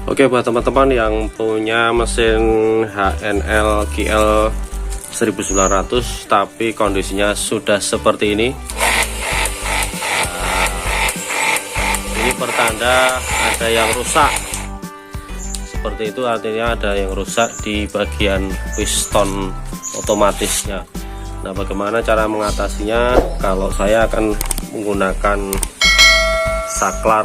Oke, buat teman-teman yang punya mesin HNL GL 1900 tapi kondisinya sudah seperti ini, ini pertanda ada yang rusak. Seperti itu artinya ada yang rusak di bagian piston otomatisnya. Nah, bagaimana cara mengatasinya? Kalau saya akan menggunakan saklar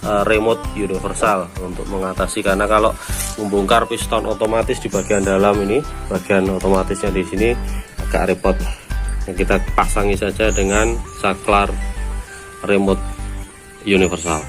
remote universal untuk mengatasi, karena kalau membongkar piston otomatis di bagian dalam ini, bagian otomatisnya di sini agak repot. Yang kita pasangi saja dengan saklar remote universal.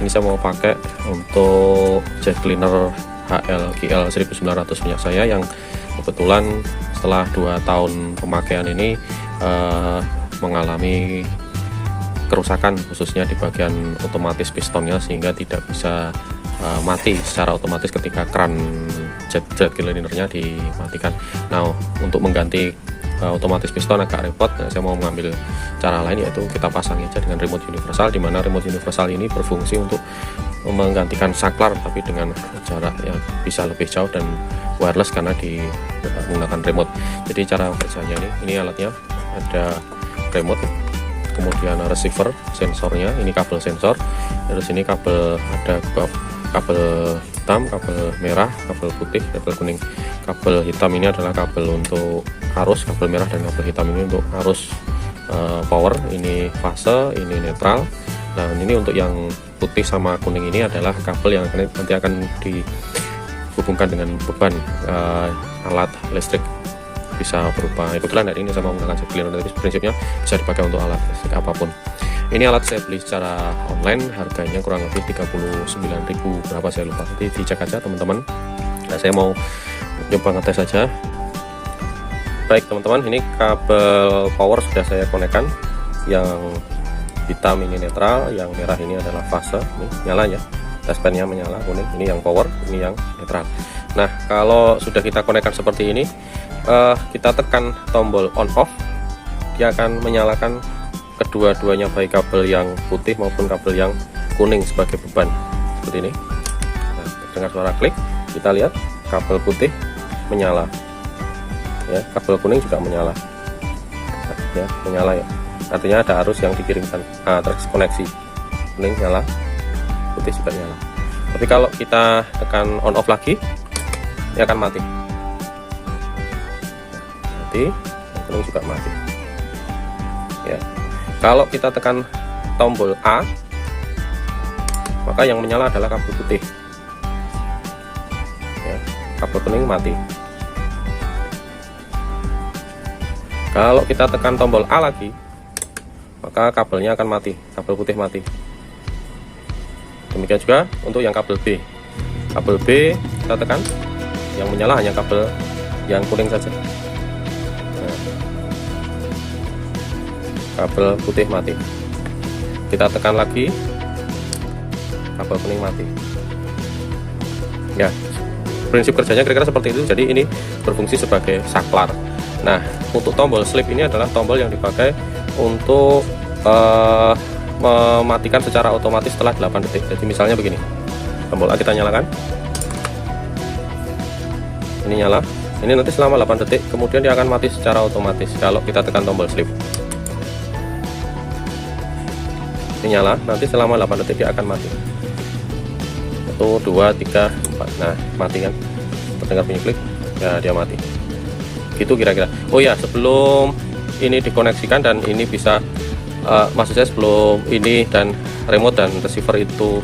Ini saya mau pakai untuk jet cleaner HL GL 1900 punya saya, yang kebetulan setelah 2 tahun pemakaian ini mengalami kerusakan khususnya di bagian otomatis pistonnya, sehingga tidak bisa mati secara otomatis ketika keran jet cleanernya dimatikan. Nah, untuk mengganti otomatis piston agak repot. Nah, saya mau mengambil cara lain, yaitu kita pasang aja dengan remote universal, di mana remote universal ini berfungsi untuk menggantikan saklar tapi dengan jarak yang bisa lebih jauh dan wireless karena menggunakan remote. Jadi cara kerjanya ini alatnya ada remote, kemudian receiver, sensornya, ini kabel sensor, terus ini kabel, ada kabel hitam, kabel merah, kabel putih, kabel kuning. Kabel hitam ini adalah kabel untuk arus, kabel merah dan kabel hitam ini untuk arus power, ini fase, ini netral. Nah, ini untuk yang putih sama kuning ini adalah kabel yang nanti akan dihubungkan dengan beban alat listrik, bisa berupa, kebetulan hari ini saya mau menggunakan jet cleaner, tapi prinsipnya bisa dipakai untuk alat listrik apapun. Ini alat saya beli secara online, harganya kurang lebih 39.000 berapa saya lupa, nanti dicek aja teman-teman. Nah, saya mau coba ngetes saja. Baik teman-teman, ini kabel power sudah saya konekkan. Yang hitam ini netral, yang merah ini adalah fase, ini nyalanya, touchpad-nya menyala kuning, ini yang power, ini yang netral. Nah, kalau sudah kita konekkan seperti ini, kita tekan tombol on off, dia akan menyalakan kedua-duanya, baik kabel yang putih maupun kabel yang kuning sebagai beban, seperti ini. Nah, dengar suara klik, kita lihat kabel putih menyala, ya, kabel kuning juga menyala, ya, menyala ya, artinya ada arus yang dikirimkan, terkoneksi, kuning nyala, putih juga nyala. Tapi kalau kita tekan on off lagi, dia akan mati, kuning juga mati, ya. Kalau kita tekan tombol A, maka yang menyala adalah kabel putih, ya, kabel kuning mati. Kalau kita tekan tombol A lagi, maka kabelnya akan mati, kabel putih mati. Demikian juga untuk yang kabel B. Kabel B kita tekan, yang menyala hanya kabel yang kuning saja. Nah, kabel putih mati. Kita tekan lagi, kabel kuning mati. Ya, prinsip kerjanya kira-kira seperti itu. Jadi ini berfungsi sebagai saklar. Nah, untuk tombol sleep ini adalah tombol yang dipakai untuk mematikan secara otomatis setelah 8 detik. Jadi misalnya begini, tombol A kita nyalakan, ini nyala, ini nanti selama 8 detik, kemudian dia akan mati secara otomatis kalau kita tekan tombol sleep. Ini nyala, nanti selama 8 detik dia akan mati. 1, 2, 3, 4, nah mati kan, terdengar bunyi klik, ya dia mati. Gitu kira-kira. Oh ya, sebelum ini dikoneksikan dan ini bisa maksud saya sebelum ini dan remote dan receiver itu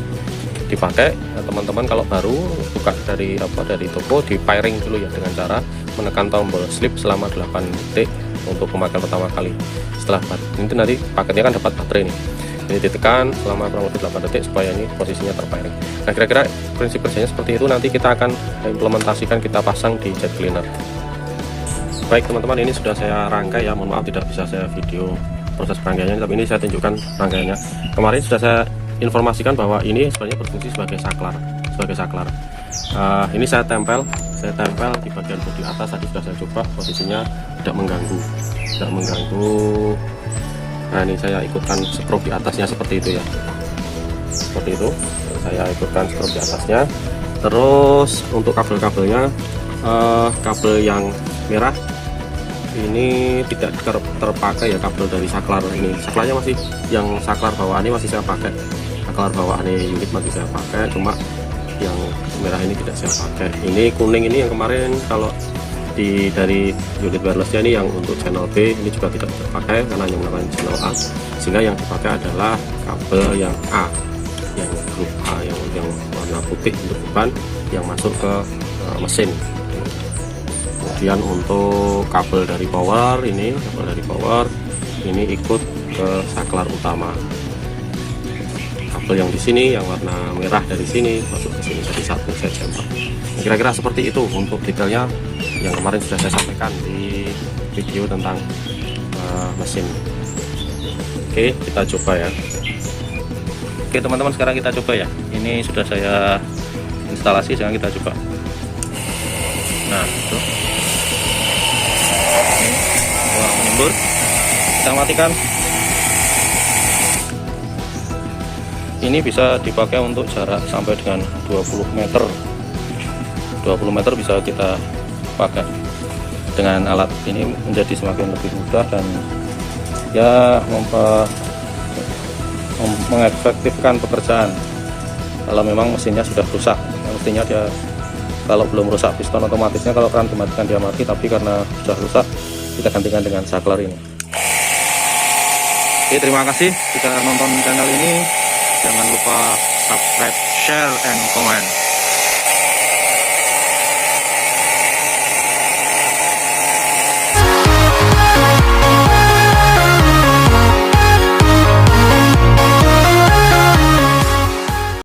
dipakai, teman-teman kalau baru buka dari toko, di pairing dulu ya dengan cara menekan tombol sleep selama 8 detik untuk pemakaian pertama kali. Setelah itu nanti paketnya kan dapat baterai nih, ini ditekan selama kurang lebih 8 detik supaya ini posisinya terpairing. Nah, kira-kira prinsip kerjanya seperti itu. Nanti kita akan implementasikan, kita pasang di jet cleaner. Baik teman-teman, ini sudah saya rangkai ya, mohon maaf tidak bisa saya video proses rangkaiannya, tapi ini saya tunjukkan rangkaiannya. Kemarin sudah saya informasikan bahwa ini sebenarnya berfungsi sebagai saklar. Ini saya tempel di bagian bodi atas. Tadi sudah saya coba, posisinya tidak mengganggu. Nah, ini saya ikutkan skrup di atasnya seperti itu ya, seperti itu. Saya ikutkan skrup di atasnya. Terus untuk kabel-kabelnya, kabel yang merah ini tidak terpakai ya, kabel dari saklar ini. Saklarnya masih, yang saklar bawaan ini masih saya pakai, saklar bawaan ini unit masih saya pakai, cuma yang merah ini tidak saya pakai. Ini kuning ini yang kemarin kalau dari unit wirelessnya ini yang untuk channel B ini juga tidak terpakai karena yang menggunakan channel A, sehingga yang dipakai adalah kabel yang A, yang grup A, yang warna putih untuk beban yang masuk ke mesin. Kemudian untuk kabel dari power ini ikut ke saklar utama. Kabel yang di sini yang warna merah dari sini masuk ke sini, jadi satu saya jumper. Kira-kira seperti itu untuk detailnya yang kemarin sudah saya sampaikan di video tentang mesin. Oke, kita coba ya. Oke teman-teman, sekarang kita coba ya. Ini sudah saya instalasi, sekarang kita coba. Nah, itu. Wah, menyembur. Kita matikan. Ini bisa dipakai untuk jarak sampai dengan 20 meter. 20 meter bisa kita pakai. Dengan alat ini menjadi semakin lebih mudah dan ya mengefektifkan pekerjaan. Kalau memang mesinnya sudah rusak, mestinya dia kalau belum rusak piston otomatisnya kalau keran dimatikan dia mati, tapi karena sudah rusak kita gantikan dengan saklar ini. Oke, terima kasih sudah nonton channel ini. Jangan lupa subscribe, share, and comment.